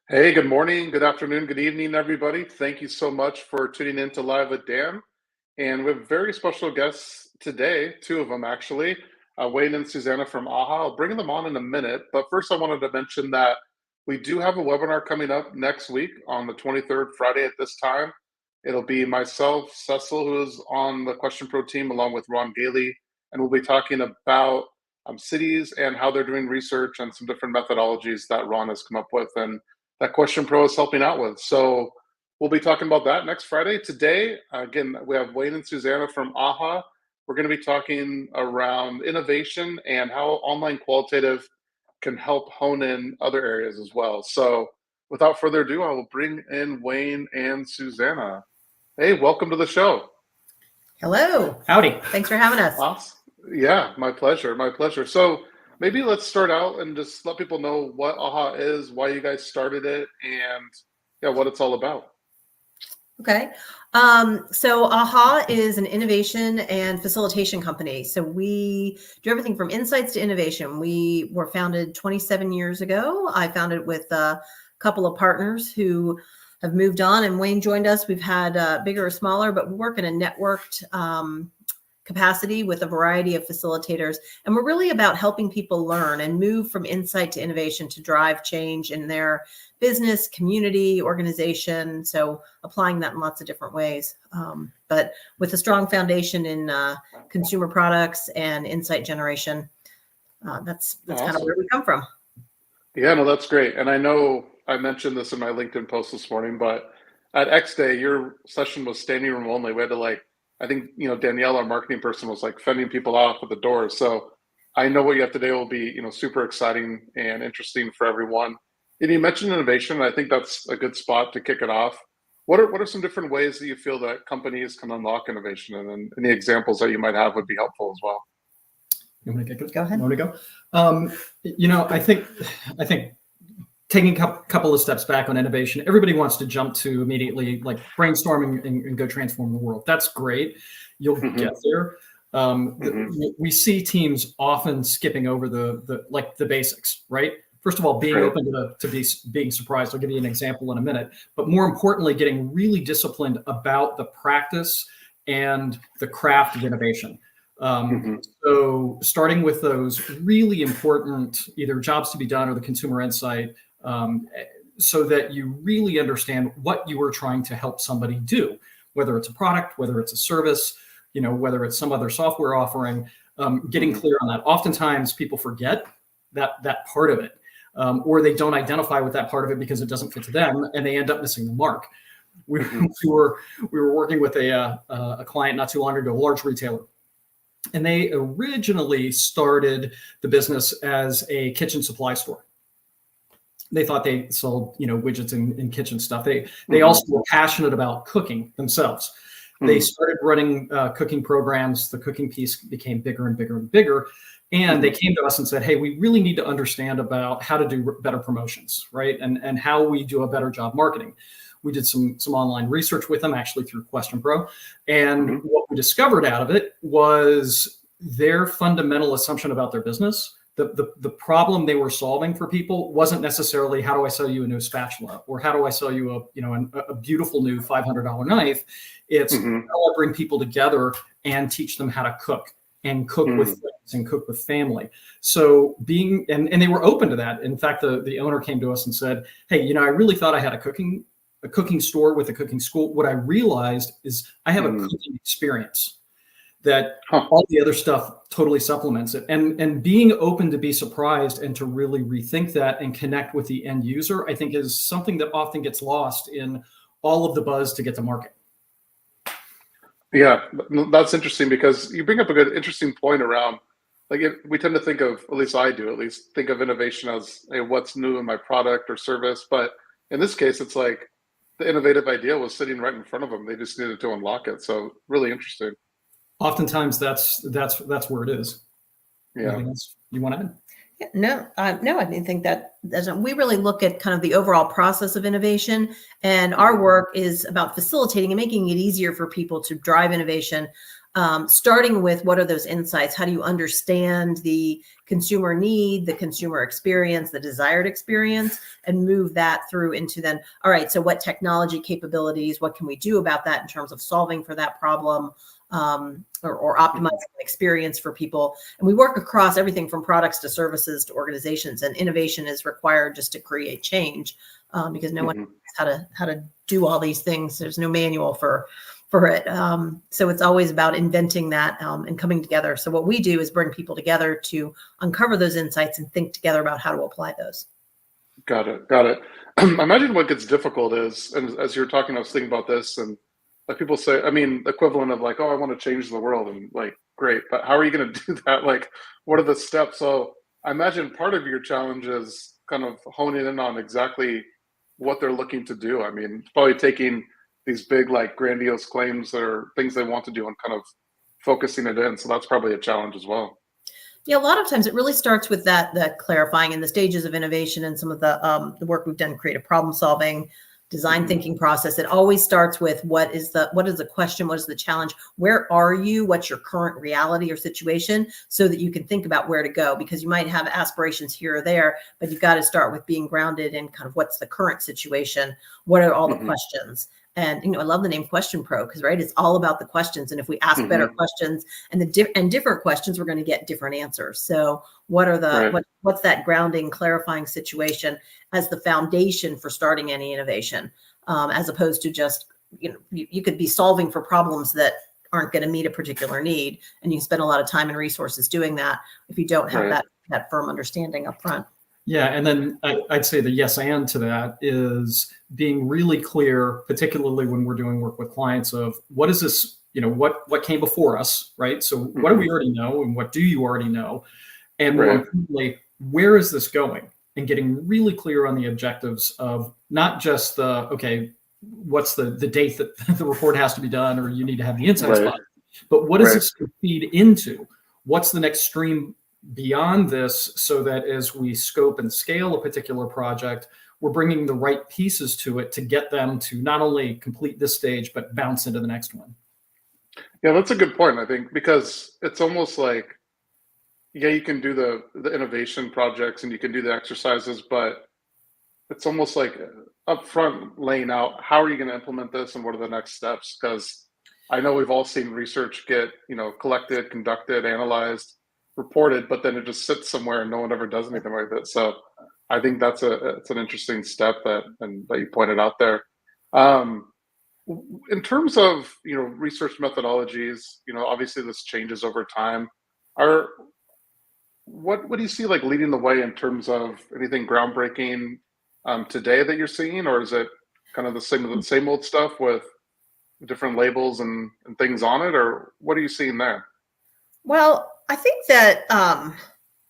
Hey, good morning, good afternoon, good evening, everybody. Thank you so much for tuning in to Live with Dan. And we have very special guests today, two of them actually, Wayne and Susannah from AHA. I'll bring them on in a minute. But first, I wanted to mention that we do have a webinar coming up next week on the 23rd, Friday at this time. It'll be myself, Cecil, who is on the Question Pro team, along with Ron Gailey. And we'll be talking about cities and how they're doing research and some different methodologies that Ron has come up with. And that Question Pro is helping out with. So we'll be talking about that next Friday. Today, again, we have Wayne and Susannah from AHA. We're going to be talking around innovation and how online qualitative can help hone in other areas as well. So without further ado, I will bring in Wayne and Susannah. Hey, welcome to the show. Hello. Howdy. Thanks for having us. Awesome. Yeah, my pleasure. My pleasure. So maybe let's start out and just let people know what AHA is, why you guys started it, and what it's all about. Okay. So AHA is an innovation and facilitation company. So we do everything from insights to innovation. We were founded 27 years ago. I founded it with a couple of partners who have moved on, and Wayne joined us. We've had bigger or smaller, but we work in a networked capacity with a variety of facilitators. And we're really about helping people learn and move from insight to innovation to drive change in their business, community, organization. So applying that in lots of different ways. But with a strong foundation in consumer products and insight generation, that's awesome. Kind of where we come from. Yeah, no, that's great. And I know I mentioned this in my LinkedIn post this morning, but at X Day, your session was standing room only. We had to I think, Danielle, our marketing person, was fending people off at the doors. So I know what you have today will be, super exciting and interesting for everyone. And you mentioned innovation, and I think that's a good spot to kick it off. What are some different ways that you feel that companies can unlock innovation? And then any examples that you might have would be helpful as well. You want to go ahead? You want to go? I think taking a couple of steps back on innovation, everybody wants to jump to immediately brainstorming and go transform the world. That's great. You'll get there. We see teams often skipping over the basics, right? First of all, being open to being surprised. I'll give you an example in a minute. But more importantly, getting really disciplined about the practice and the craft of innovation. So starting with those really important either jobs to be done or the consumer insight, so that you really understand what you are trying to help somebody do, whether it's a product, whether it's a service, whether it's some other software offering, getting clear on that. Oftentimes people forget that part of it, or they don't identify with that part of it because it doesn't fit to them, and they end up missing the mark. We were working with a client not too long ago, a large retailer. And they originally started the business as a kitchen supply store. They thought they sold, widgets and kitchen stuff. They also were passionate about cooking themselves. They started running cooking programs. The cooking piece became bigger and bigger and bigger. And they came to us and said, hey, we really need to understand about how to do better promotions, right? And how we do a better job marketing. We did some online research with them, actually through Question Pro. And what we discovered out of it was their fundamental assumption about their business. The problem they were solving for people wasn't necessarily how do I sell you a new spatula or how do I sell you a beautiful new $500 knife. It's how I bring people together and teach them how to cook and cook with friends and cook with family. So and they were open to that. In fact, the owner came to us and said, hey, I really thought I had a cooking store with a cooking school. What I realized is I have a cooking experience that all the other stuff totally supplements it. And being open to be surprised and to really rethink that and connect with the end user, I think is something that often gets lost in all of the buzz to get to market. Yeah, that's interesting because you bring up a good, interesting point around, we tend to think of, at least I do, think of innovation as, hey, what's new in my product or service. But in this case, it's the innovative idea was sitting right in front of them. They just needed to unlock it. So really interesting. Oftentimes that's where it is. Yeah. Anything else you want to add? Yeah, no, I didn't think that doesn't. We really look at kind of the overall process of innovation, and our work is about facilitating and making it easier for people to drive innovation. starting with what are those insights? How do you understand the consumer need, the consumer experience, the desired experience, and move that through into then, all right, so what technology capabilities, what can we do about that in terms of solving for that problem, or optimizing the experience for people? And we work across everything from products to services to organizations, and innovation is required just to create change, because no one knows how to do all these things. There's no manual for it. So it's always about inventing that and coming together. So what we do is bring people together to uncover those insights and think together about how to apply those. Got it. Got it. I imagine what gets difficult is, and as you're talking, I was thinking about this, and like people say, I mean, the equivalent of like, oh, I want to change the world, and like, great, but how are you going to do that? Like, what are the steps? So I imagine part of your challenge is kind of honing in on exactly what they're looking to do. I mean, probably taking these big, like grandiose claims or things they want to do and kind of focusing it in. So that's probably a challenge as well. Yeah, a lot of times it really starts with that clarifying in the stages of innovation and some of the work we've done, creative problem solving, design thinking process. It always starts with what is the question, what is the challenge, where are you, what's your current reality or situation, so that you can think about where to go, because you might have aspirations here or there, but you've got to start with being grounded in kind of what's the current situation, what are all the questions. And I love the name Question Pro, because right, it's all about the questions. And if we ask better questions and different questions, we're going to get different answers. So what are the what's that grounding, clarifying situation as the foundation for starting any innovation, as opposed to just you could be solving for problems that aren't going to meet a particular need, and you spend a lot of time and resources doing that if you don't have that firm understanding up front. Yeah, and then I'd say the yes and to that is being really clear, particularly when we're doing work with clients, of what is this, what came before us, right? So what do we already know, and what do you already know? And more importantly, where is this going? And getting really clear on the objectives of not just what's the date that the report has to be done, or you need to have the insights by, but what does this feed into? What's the next stream beyond this, so that as we scope and scale a particular project, we're bringing the right pieces to it to get them to not only complete this stage, but bounce into the next one. Yeah, that's a good point, I think, because it's almost like, yeah, you can do the innovation projects and you can do the exercises, but it's almost like upfront laying out, how are you going to implement this and what are the next steps? Because I know we've all seen research get, collected, conducted, analyzed, reported, but then it just sits somewhere and no one ever does anything with it. So I think it's an interesting step that you pointed out there. In terms of research methodologies, obviously this changes over time. What do you see like leading the way in terms of anything groundbreaking today that you're seeing, or is it kind of the same old stuff with different labels and things on it, or what are you seeing there? Well, I think that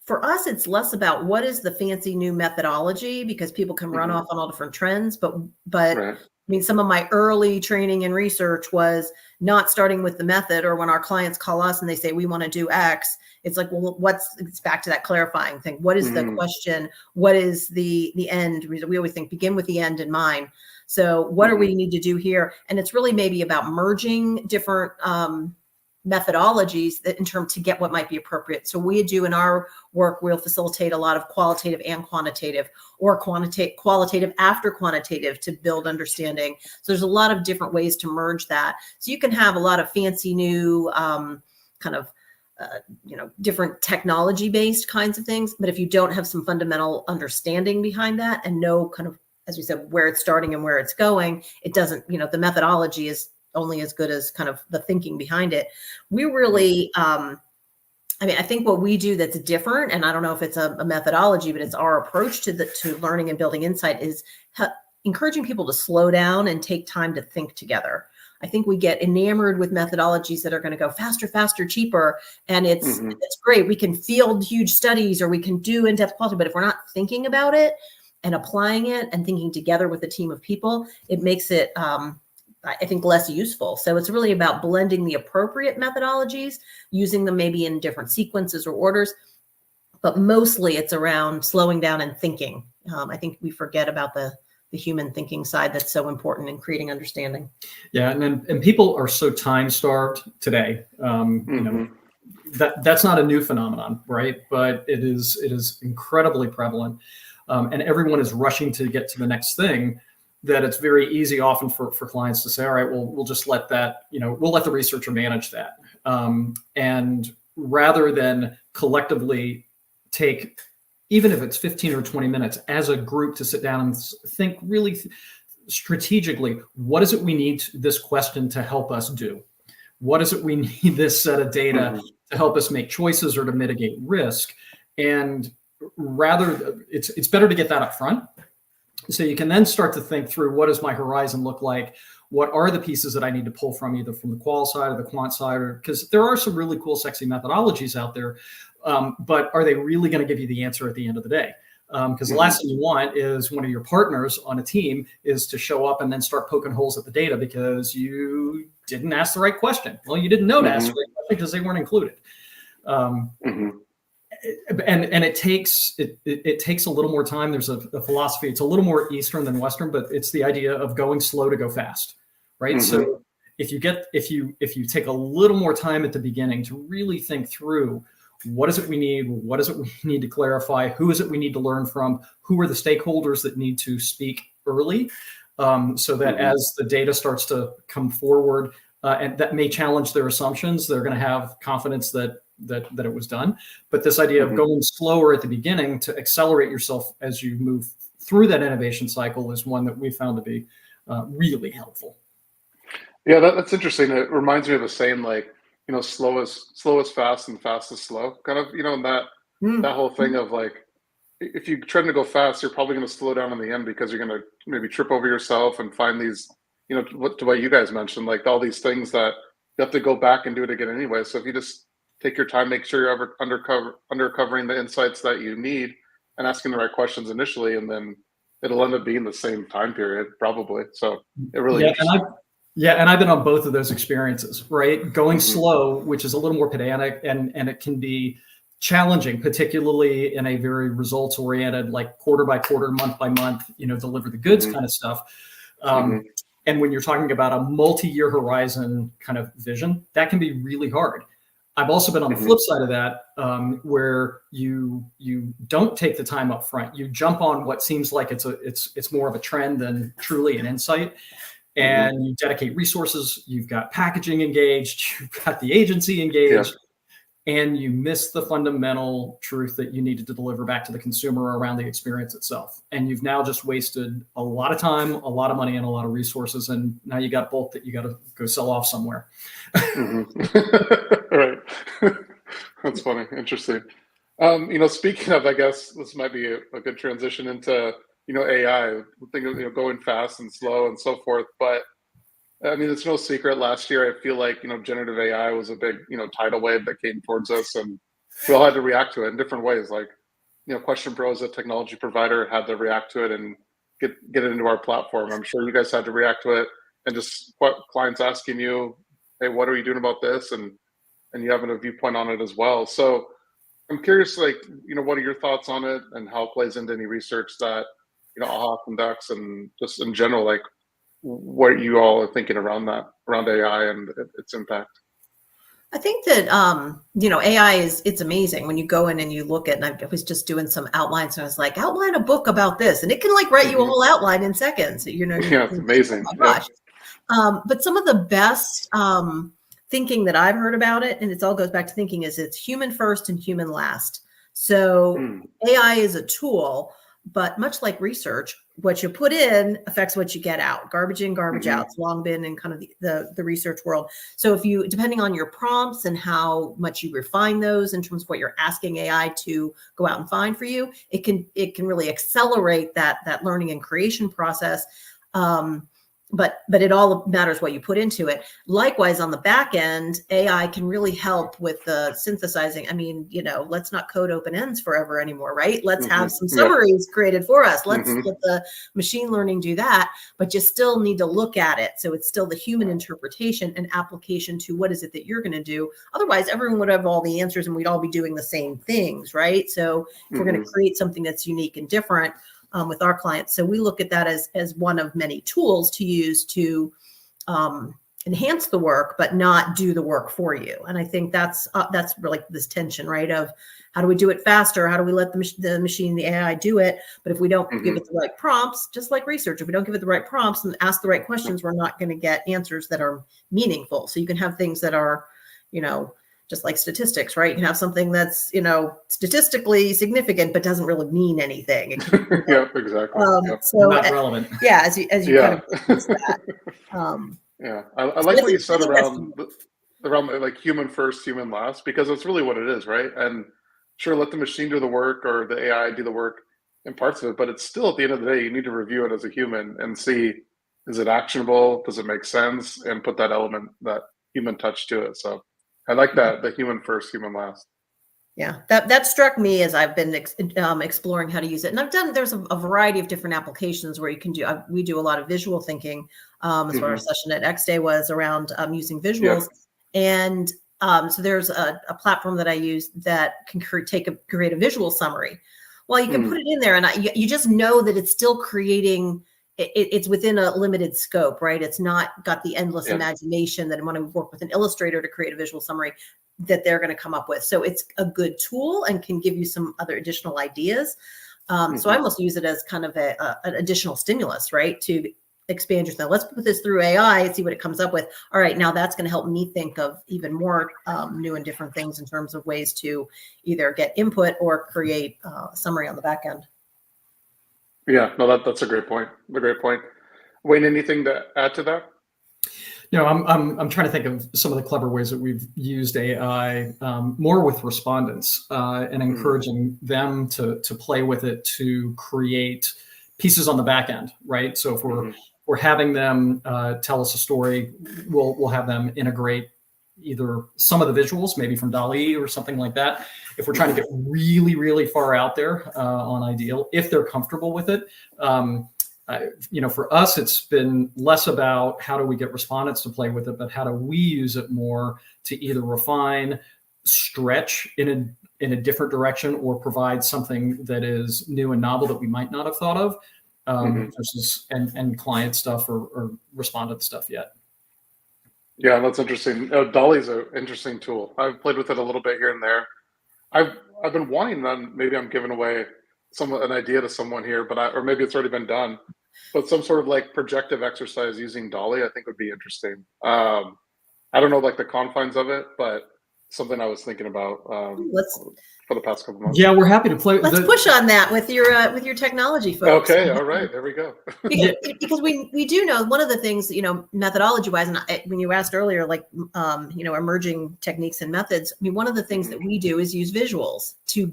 for us, it's less about what is the fancy new methodology, because people can run off on all different trends. But I mean, some of my early training and research was not starting with the method, or when our clients call us and they say, we want to do X, it's like, well, it's back to that clarifying thing. What is the question? What is the end? We always think begin with the end in mind. So what do we need to do here? And it's really maybe about merging different methodologies that in terms to get what might be appropriate. So we do in our work, we'll facilitate a lot of qualitative and quantitative, or qualitative after quantitative, to build understanding. So there's a lot of different ways to merge that. So you can have a lot of fancy new different technology-based kinds of things, but if you don't have some fundamental understanding behind that and know kind of, as we said, where it's starting and where it's going, it doesn't, the methodology is only as good as kind of the thinking behind it. We really, I think what we do that's different, and I don't know if it's a methodology, but it's our approach to learning and building insight, is encouraging people to slow down and take time to think together. I think we get enamored with methodologies that are going to go faster, faster, cheaper. And it's great. We can field huge studies, or we can do in-depth quality, but if we're not thinking about it and applying it and thinking together with a team of people, it makes it, I think, less useful. So it's really about blending the appropriate methodologies, using them maybe in different sequences or orders, but mostly it's around slowing down and thinking. I think we forget about the the human thinking side that's so important in creating understanding. Yeah, and people are so time starved today. You know, that's not a new phenomenon, right? But it is incredibly prevalent, and everyone is rushing to get to the next thing. That it's very easy often for clients to say, all right, well, we'll just let that, you know, we'll let the researcher manage that, and rather than collectively take, even if it's 15 or 20 minutes as a group, to sit down and think really strategically, what is it we need this question to help us do? What is it we need this set of data to help us make choices or to mitigate risk? And rather, it's better to get that up front. So you can then start to think through, what does my horizon look like? What are the pieces that I need to pull from, either from the qual side or the quant side? Or because there are some really cool, sexy methodologies out there, but are they really going to give you the answer at the end of the day? Because the last thing you want is one of your partners on a team is to show up and then start poking holes at the data because you didn't ask the right question. Well, you didn't know to ask the right question because they weren't included. And it takes a little more time. There's a philosophy. It's a little more Eastern than Western, but it's the idea of going slow to go fast, right? So if you take a little more time at the beginning to really think through, what is it we need? What is it we need to clarify? Who is it we need to learn from? Who are the stakeholders that need to speak early, so that as the data starts to come forward, and that may challenge their assumptions, they're going to have confidence that it was done. But this idea of going slower at the beginning to accelerate yourself as you move through that innovation cycle is one that we found to be really helpful. Yeah, that's interesting. It reminds me of a saying, like, you know, slow is fast and fast is slow, kind of, you know, and that whole thing of, like, if you're trying to go fast, you're probably going to slow down in the end because you're going to maybe trip over yourself and find these, you know, to what you guys mentioned, like all these things that you have to go back and do it again anyway. So if you just take your time, make sure you're ever undercovering the insights that you need and asking the right questions initially, and then it'll end up being the same time period probably. So it really and I've been on both of those experiences, right? Going slow, which is a little more pedantic, and it can be challenging, particularly in a very results oriented, like quarter by quarter, month by month, you know, deliver the goods kind of stuff. And when you're talking about a multi-year horizon kind of vision, that can be really hard. I've also been on the flip side of that, where you don't take the time up front. You jump on what seems like it's more of a trend than truly an insight, and you dedicate resources. You've got packaging engaged, you've got the agency engaged, and you miss the fundamental truth that you needed to deliver back to the consumer around the experience itself. And you've now just wasted a lot of time, a lot of money, and a lot of resources. And now you got bulk that you got to go sell off somewhere. Right. That's funny. Interesting. You know, speaking of, I guess this might be a good transition into, you know, AI, think of, you know, going fast and slow and so forth. But I mean, it's no secret. Last year, I feel like, you know, generative AI was a big, you know, tidal wave that came towards us, and we all had to react to it in different ways. Like, you know, Question Pro as a technology provider had to react to it and get it into our platform. I'm sure you guys had to react to it, and just what clients asking you, hey, what are you doing about this? And you having a viewpoint on it as well. So I'm curious, like, you know, what are your thoughts on it and how it plays into any research that, you know, AHA conducts, and just in general, like, what you all are thinking around AI and its impact? I think that, you know, AI it's amazing when you go in and you look at, and I was just doing some outlines, and I was like, outline a book about this, and it can like write you a whole outline in seconds, you know. Yeah, it's amazing. Oh my gosh. But some of the best thinking that I've heard about it, and it all goes back to thinking, is it's human first and human last. So AI is a tool, but much like research, what you put in affects what you get out. Garbage in, garbage out. It's long been in kind of the research world. So if you, depending on your prompts and how much you refine those in terms of what you're asking AI to go out and find for you, it can really accelerate that learning and creation process. But it all matters what you put into it. Likewise, on the back end, AI can really help with the synthesizing. I mean, you know, let's not code open ends forever anymore, right? Let's have some summaries created for us. Let's let the machine learning do that, but you still need to look at it. So it's still the human interpretation and application to what is it that you're going to do. Otherwise, everyone would have all the answers and we'd all be doing the same things, right? So if we're going to create something that's unique and different, with our clients. So we look at that as one of many tools to use to enhance the work, but not do the work for you. And I think that's really this tension, right? Of how do we do it faster? How do we let the machine, the AI do it? But if we don't give it the right prompts, just like research, if we don't give it the right prompts and ask the right questions, we're not going to get answers that are meaningful. So you can have things that are, just like statistics, right? You can have something that's, statistically significant, but doesn't really mean anything. Yeah, exactly. So not relevant. Yeah. As you kind of use that. Yeah. I like what you said around like human first, human last, because that's really what it is, right? And sure, let the machine do the work or the AI do the work in parts of it, but it's still at the end of the day, you need to review it as a human and see, is it actionable? Does it make sense? And put that element, that human touch to it. So I like that, the human first, human last. Yeah, that struck me as I've been exploring how to use it. And there's a variety of different applications where you can do, we do a lot of visual thinking. As our session at X Day was around using visuals. And so there's a platform that I use that can create a visual summary. Well, you can put it in there and you just know that it's still creating, it's within a limited scope, right? It's not got the endless imagination that when I work with an illustrator to create a visual summary that they're going to come up with. So it's a good tool and can give you some other additional ideas. So I almost use it as kind of an additional stimulus, right? To expand your thought. Let's put this through AI and see what it comes up with. All right, now that's going to help me think of even more new and different things in terms of ways to either get input or create a summary on the back end. Yeah, no, that's a great point. A great point. Wayne, anything to add to that? I'm trying to think of some of the clever ways that we've used AI more with respondents and encouraging them to play with it to create pieces on the back end, right? So if we're having them tell us a story, we'll have them integrate either some of the visuals, maybe from DALL-E or something like that. If we're trying to get really, really far out there on Ideal, if they're comfortable with it, for us, it's been less about how do we get respondents to play with it, but how do we use it more to either refine, stretch in a different direction, or provide something that is new and novel that we might not have thought of, versus and client stuff or respondent stuff yet. Yeah, that's interesting. DALL-E's an interesting tool. I've played with it a little bit here and there. I've been wanting them. Maybe I'm giving away an idea to someone here, or maybe it's already been done. But some sort of like projective exercise using DALL-E, I think would be interesting. I don't know like the confines of it, but something I was thinking about for the past couple months. Yeah, we're happy to play. Let's push on that with your technology folks. Okay, all right, there we go. because we do know one of the things, methodology wise, and when you asked earlier, like emerging techniques and methods. I mean, one of the things that we do is use visuals to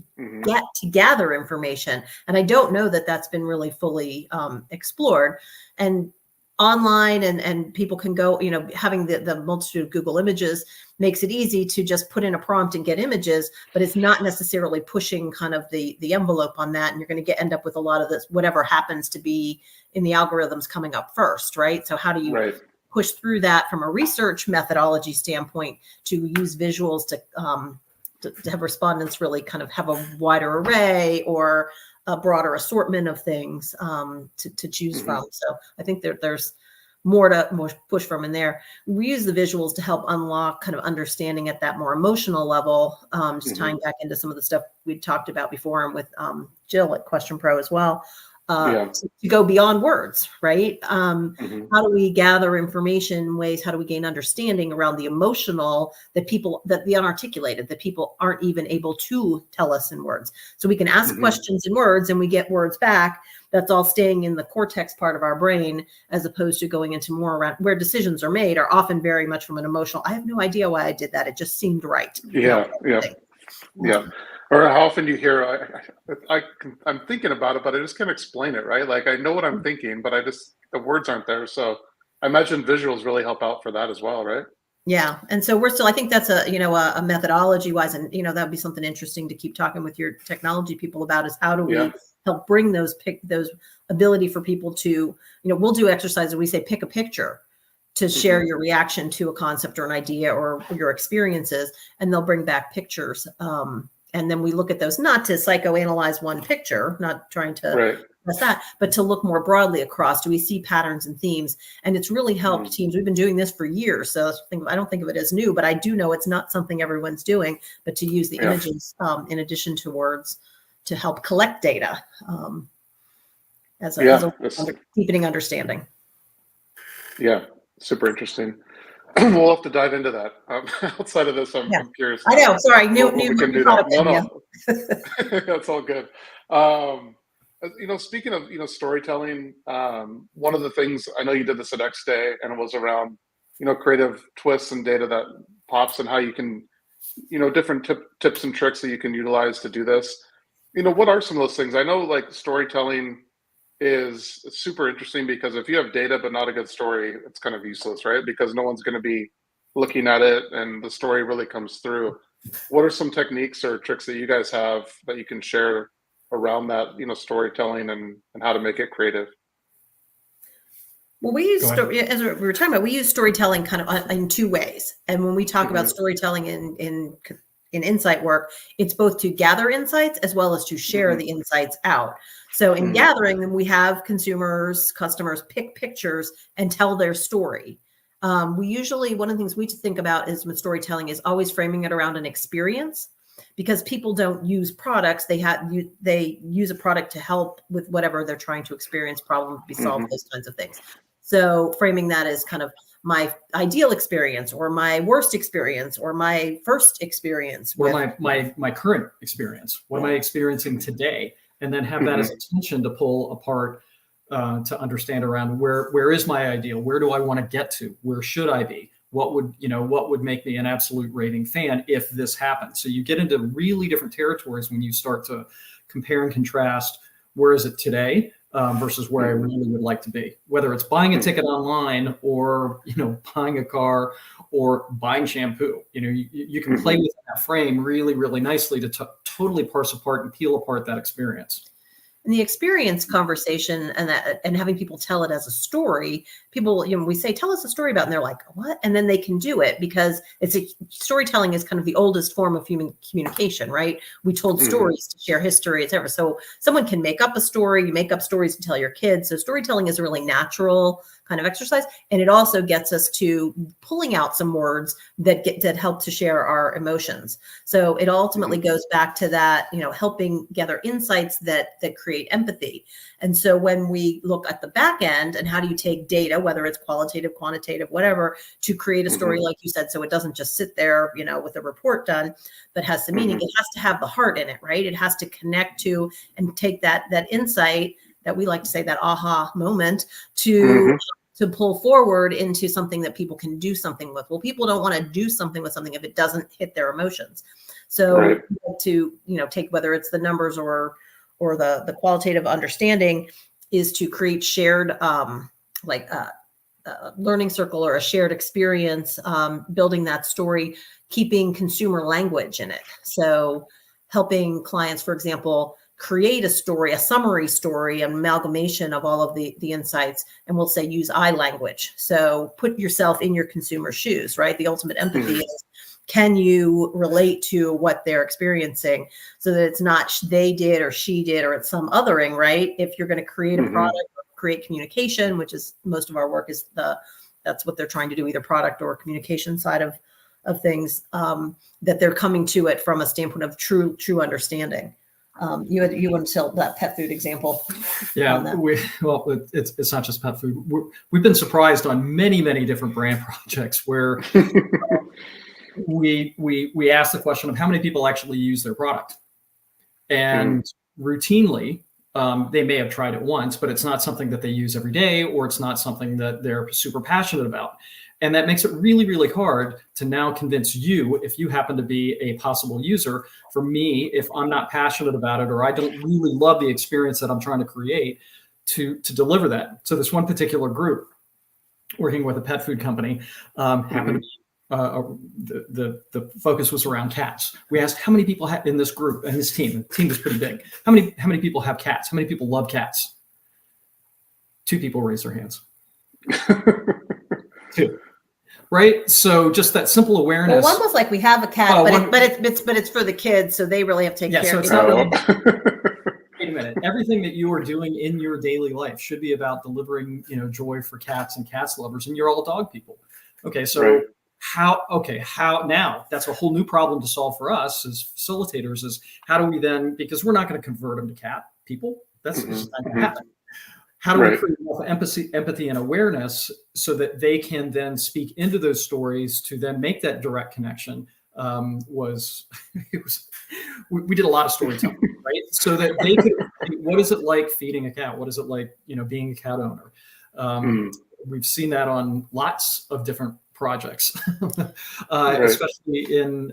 gather information, and I don't know that that's been really fully explored. And online and people can go, having the multitude of Google images makes it easy to just put in a prompt and get images, but it's not necessarily pushing kind of the envelope on that. And you're going to end up with a lot of this, whatever happens to be in the algorithms coming up first, right? So how do you push through that from a research methodology standpoint to use visuals to have respondents really kind of have a wider array or a broader assortment of things to choose from. So I think there's more to push from in there. We use the visuals to help unlock kind of understanding at that more emotional level, just tying back into some of the stuff we talked about before and with Jill at Question Pro as well. To go beyond words, right? How do we gather information in ways? How do we gain understanding around the emotional that the unarticulated, that people aren't even able to tell us in words? So we can ask questions in words and we get words back. That's all staying in the cortex part of our brain, as opposed to going into more around where decisions are made are often very much from an emotional. I have no idea why I did that. It just seemed right. Yeah. Or how often do you hear, I'm thinking about it, but I just can't explain it, right? Like I know what I'm thinking, but the words aren't there. So I imagine visuals really help out for that as well, right? Yeah. And so I think that's a methodology wise, and, that'd be something interesting to keep talking with your technology people about, is how do we help bring those ability for people to, we'll do exercises. We say, pick a picture to share your reaction to a concept or an idea or your experiences, and they'll bring back pictures. And then we look at those, not to psychoanalyze one picture, not trying to address that, but to look more broadly across, do we see patterns and themes? And it's really helped teams. We've been doing this for years. So I don't think of it as new, but I do know it's not something everyone's doing, but to use the images in addition to words to help collect data as a deepening understanding. Yeah, super interesting. We'll have to dive into that. Outside of this, I'm curious. I know. Sorry, we can do that. No, that's all good. Speaking of storytelling, one of the things I know you did this at X Day, and it was around creative twists and data that pops, and how you can different tips and tricks that you can utilize to do this. What are some of those things? I know like storytelling is super interesting, because if you have data but not a good story, it's kind of useless, right? Because no one's going to be looking at it and the story really comes through. What are some techniques or tricks that you guys have that you can share around that, storytelling and how to make it creative? Well, we use as we were talking about, we use storytelling kind of in two ways. And when we talk about storytelling in insight work, it's both to gather insights as well as to share the insights out. So in gathering them, we have customers pick pictures and tell their story. We usually, one of the things we think about is with storytelling is always framing it around an experience, because people don't use products. They use a product to help with whatever they're trying to experience, problem be solved, those kinds of things. So framing that as kind of my ideal experience, or my worst experience, or my first experience, or my current experience. What am I experiencing today? And then have that as a tension to pull apart to understand around where is my ideal? Where do I want to get to? Where should I be? What would make me an absolute raving fan if this happened? So you get into really different territories when you start to compare and contrast. Where is it today versus where I really would like to be? Whether it's buying a ticket online, or buying a car, or buying shampoo. You can play with that frame really, really nicely to totally parse apart and peel apart that experience. And the experience conversation and having people tell it as a story, people, we say, tell us a story about, and they're like, what? And then they can do it, because storytelling is kind of the oldest form of human communication, right? We told stories to share history, etc. So someone can make up a story, you make up stories to tell your kids. So storytelling is a really natural kind of exercise. And it also gets us to pulling out some words that help to share our emotions. So it ultimately goes back to that, helping gather insights that create empathy. And so when we look at the back end, and how do you take data, whether it's qualitative, quantitative, whatever, to create a story, like you said, so it doesn't just sit there, with a report done, but has some meaning. It has to have the heart in it, right? It has to connect to and take that insight that we like to say, that aha moment, to pull forward into something that people can do something with. Well, people don't want to do something with something if it doesn't hit their emotions. So to take, whether it's the numbers or the qualitative understanding, is to create shared learning circle or a shared experience, building that story, keeping consumer language in it. So helping clients, for example, create a story, a summary story, an amalgamation of all of the insights, and we'll say use I language. So put yourself in your consumer's shoes, right? The ultimate empathy is, can you relate to what they're experiencing, so that it's not they did or she did, or it's some othering, right? If you're going to create a product or create communication, which is most of our work, is that's what they're trying to do, either product or communication side of things, that they're coming to it from a standpoint of true understanding. You want to tell that pet food example? Yeah, it's not just pet food. We've been surprised on many different brand projects where we ask the question of how many people actually use their product, and routinely they may have tried it once, but it's not something that they use every day, or it's not something that they're super passionate about. And that makes it really, really hard to now convince you, if you happen to be a possible user. For me, if I'm not passionate about it, or I don't really love the experience that I'm trying to create, to deliver that. So this one particular group working with a pet food company happened to be, the focus was around cats. We asked how many people in this group, and this team. The team was pretty big. How many people have cats? How many people love cats? 2 people raised their hands. 2. Right, so just that simple awareness. Well, one was like, we have a cat, but it's for the kids, so they really have to take care. So it's not really. Wait a minute. it. Everything that you are doing in your daily life should be about delivering, joy for cats and cats lovers, and you're all dog people. Okay, so Right. how now? That's a whole new problem to solve for us as facilitators. Is how do we then, because we're not going to convert them to cat people. That's just not going to happen. How do we create enough empathy and awareness so that they can then speak into those stories to then make that direct connection? We did a lot of storytelling, right? So that they could, what is it like feeding a cat? What is it like, being a cat owner? We've seen that on lots of different projects, especially in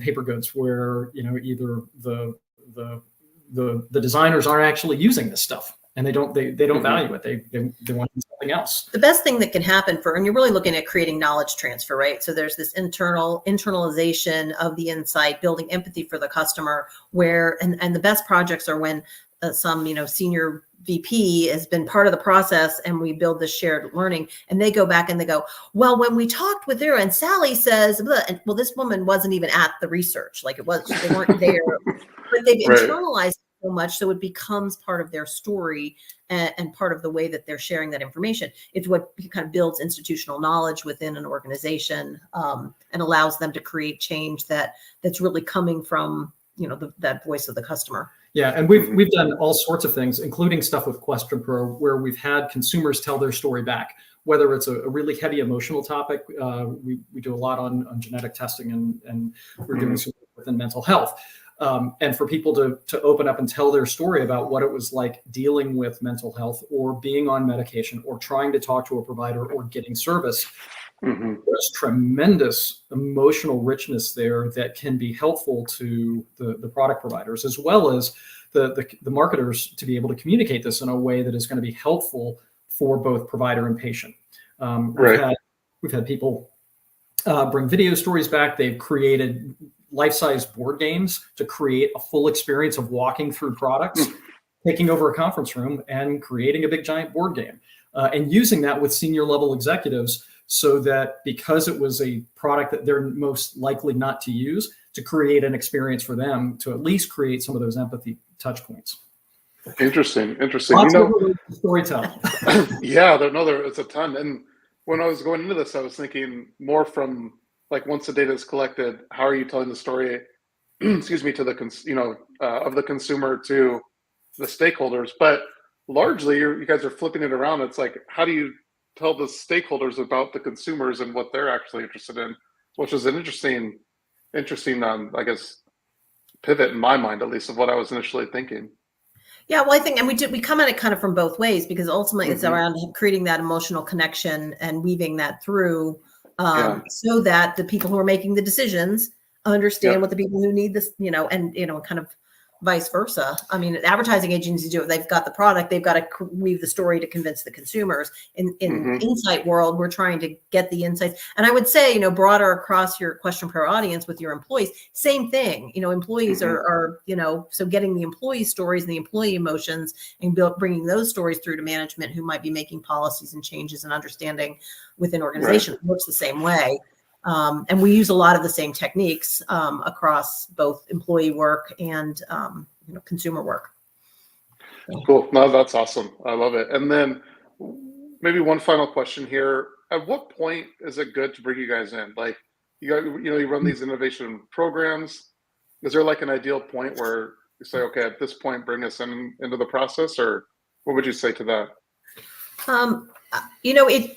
paper goods, where either the designers aren't actually using this stuff, and they don't value it. They want to do something else. The best thing that can happen and you're really looking at creating knowledge transfer, right? So there's this internalization of the insight, building empathy for the customer, and the best projects are when some senior VP has been part of the process, and we build this shared learning, and they go back and they go, well, when we talked with her and Sally says, and, well, this woman wasn't even at the research, like they weren't there, but they've internalized so much, so it becomes part of their story and part of the way that they're sharing that information. It's what kind of builds institutional knowledge within an organization, and allows them to create change that's really coming from that voice of the customer. Yeah, and we've done all sorts of things, including stuff with Question Pro, where we've had consumers tell their story back. Whether it's a really heavy emotional topic, we do a lot on genetic testing, and we're doing some within mental health. And for people to open up and tell their story about what it was like dealing with mental health, or being on medication, or trying to talk to a provider, or getting service. There's tremendous emotional richness there that can be helpful to the product providers, as well as the marketers, to be able to communicate this in a way that is going to be helpful for both provider and patient. We've had people bring video stories back. They've created life-size board games to create a full experience of walking through products, taking over a conference room and creating a big giant board game, and using that with senior level executives, so that because it was a product that they're most likely not to use, to create an experience for them to at least create some of those empathy touch points. Interesting. Lots of storytelling. Yeah, it's a ton. And when I was going into this, I was thinking more from like, once the data is collected, how are you telling the story, excuse me, to the of the consumer to the stakeholders? But largely, you guys are flipping it around. It's like, how do you tell the stakeholders about the consumers and what they're actually interested in, which is an interesting, I guess, pivot in my mind, at least, of what I was initially thinking. Yeah, well, I think, and we come at it kind of from both ways, because ultimately it's around creating that emotional connection and weaving that through, so that the people who are making the decisions understand what the people who need this, and kind of vice versa. I mean, advertising agencies do it. They've got the product. They've got to weave the story to convince the consumers. In insight world, we're trying to get the insights. And I would say, broader across your Question Pro audience with your employees, same thing. Employees are so getting the employee stories and the employee emotions, and bringing those stories through to management, who might be making policies and changes and understanding within organizations, works the same way. And we use a lot of the same techniques across both employee work and consumer work. Cool. No, that's awesome. I love it. And then maybe one final question here. At what point is it good to bring you guys in? Like, you run these innovation programs. Is there like an ideal point where you say, okay, at this point, bring us into the process, or what would you say to that?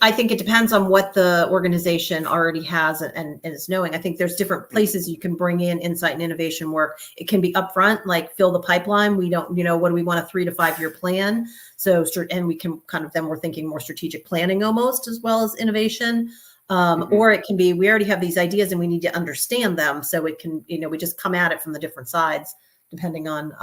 I think it depends on what the organization already has and is knowing. I think there's different places you can bring in insight and innovation work. It can be upfront, like fill the pipeline. We don't, what do we want, a 3 to 5 year plan? So, and we can then we're thinking more strategic planning almost, as well as innovation. Or it can be, we already have these ideas and we need to understand them. So it can, we just come at it from the different sides, depending on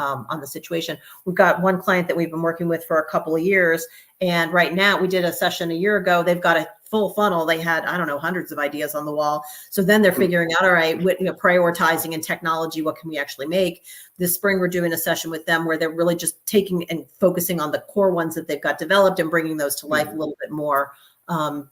the situation. We've got one client that we've been working with for a couple of years. And right now, we did a session a year ago. They've got a full funnel. They had, hundreds of ideas on the wall. So then they're figuring out, all right, prioritizing and technology, what can we actually make? This spring, we're doing a session with them where they're really just taking and focusing on the core ones that they've got developed and bringing those to life a little bit more,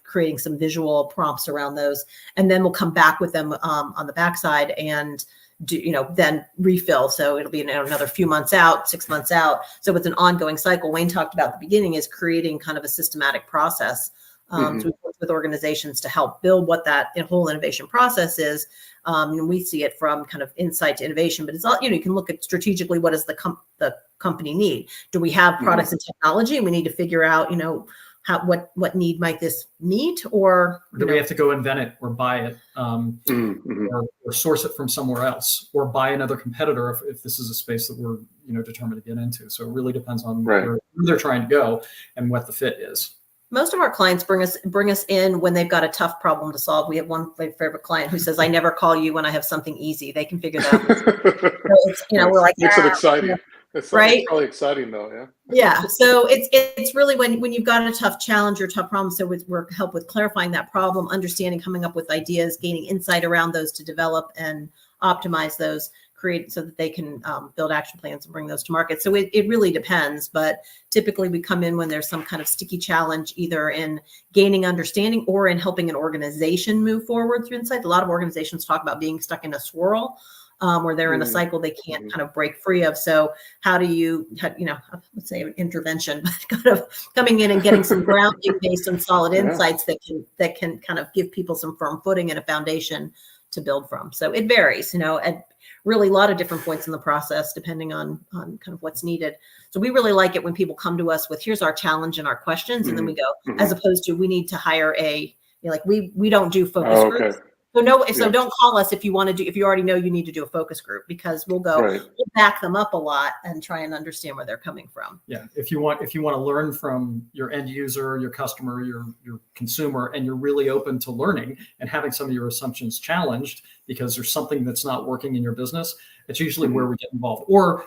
creating some visual prompts around those. And then we'll come back with them on the backside and then refill. So it'll be another few months out, 6 months out. So it's an ongoing cycle. Wayne talked about at the beginning is creating kind of a systematic process. So we work with organizations to help build what that whole innovation process is. And we see it from kind of insight to innovation, but it's all, you can look at strategically, what does the company need? Do we have products and technology? And we need to figure out, what need might this meet, or do we have to go invent it or buy it, or source it from somewhere else, or buy another competitor if this is a space that we're determined to get into. So it really depends on who they're trying to go and what the fit is. Most of our clients bring us in when they've got a tough problem to solve. We have one favorite client who says, "I never call you when I have something easy." They can figure that out. So it's, we're like, makes it exciting. It's right? It's really exciting though, yeah. Yeah. So it's really when you've got a tough challenge or tough problem. So we're help with clarifying that problem, understanding, coming up with ideas, gaining insight around those to develop and optimize those, create so that they can build action plans and bring those to market. So it really depends, but typically we come in when there's some kind of sticky challenge, either in gaining understanding or in helping an organization move forward through insight. A lot of organizations talk about being stuck in a swirl, where they're in a cycle they can't kind of break free of. So how do you, let's say an intervention, but kind of coming in and getting some grounding based on solid insights that can kind of give people some firm footing and a foundation to build from. So it varies, at really a lot of different points in the process, depending on kind of what's needed. So we really like it when people come to us with, here's our challenge and our questions. And then we go, as opposed to, we need to hire we don't do focus groups. So don't call us if you already know you need to do a focus group, because we'll back them up a lot and try and understand where they're coming from. Yeah. If you want to learn from your end user, your customer, your consumer, and you're really open to learning and having some of your assumptions challenged because there's something that's not working in your business, it's usually where we get involved. Or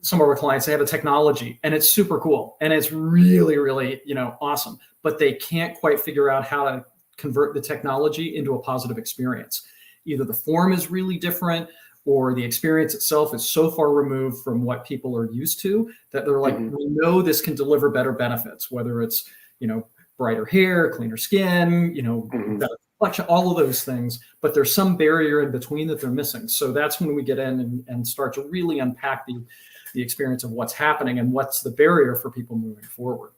some of our clients, they have a technology and it's super cool and it's really, really, awesome, but they can't quite figure out how to convert the technology into a positive experience. Either the form is really different or the experience itself is so far removed from what people are used to that they're like, we know this can deliver better benefits, whether it's, brighter hair, cleaner skin, better complexion, all of those things, but there's some barrier in between that they're missing. So that's when we get in and start to really unpack the experience of what's happening and what's the barrier for people moving forward.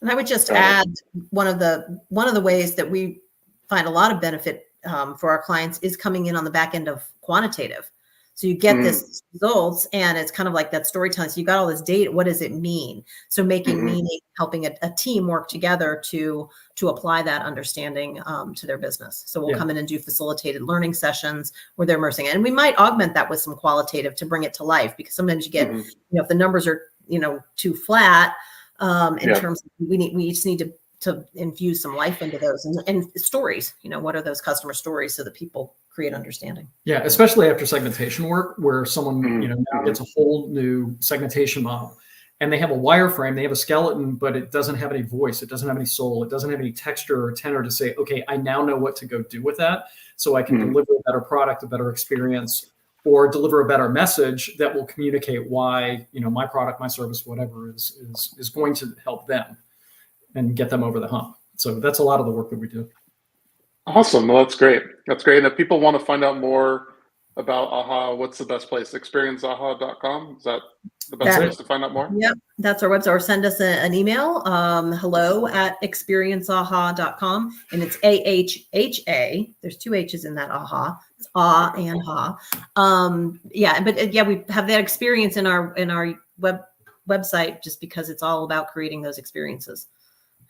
And I would just add one of the ways that we find a lot of benefit for our clients is coming in on the back end of quantitative. So you get this results, and it's kind of like that storytelling. So you got all this data. What does it mean? So making meaning, helping a team work together to apply that understanding to their business. So we'll come in and do facilitated learning sessions where they're immersing it, and we might augment that with some qualitative to bring it to life, because sometimes you get if the numbers are too flat. In terms of we just need to infuse some life into those and stories, what are those customer stories so that people create understanding. Yeah. Especially after segmentation work, where someone, now gets a whole new segmentation model and they have a wireframe, they have a skeleton, but it doesn't have any voice. It doesn't have any soul. It doesn't have any texture or tenor to say, okay, I now know what to go do with that. So I can deliver a better product, a better experience, or deliver a better message that will communicate why, my product, my service, whatever is going to help them and get them over the hump. So that's a lot of the work that we do. Awesome. Well, that's great. That's great. And if people want to find out more about AHA, what's the best place? Experienceaha.com? Is that the best place to find out more? Yep. That's our website. Or send us an email, hello@experienceaha.com. And it's AHHA. There's 2 H's in that AHA. It's ah and ha. We have that experience in our website just because it's all about creating those experiences.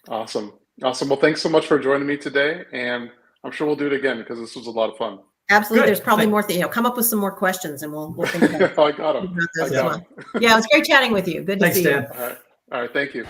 Awesome. Well, thanks so much for joining me today. And I'm sure we'll do it again because this was a lot of fun. Absolutely. Good. There's probably more things, come up with some more questions and we'll think about it. I got them. Yeah, it was great chatting with you. Good to see you. Thanks, Dan. All right. Thank you.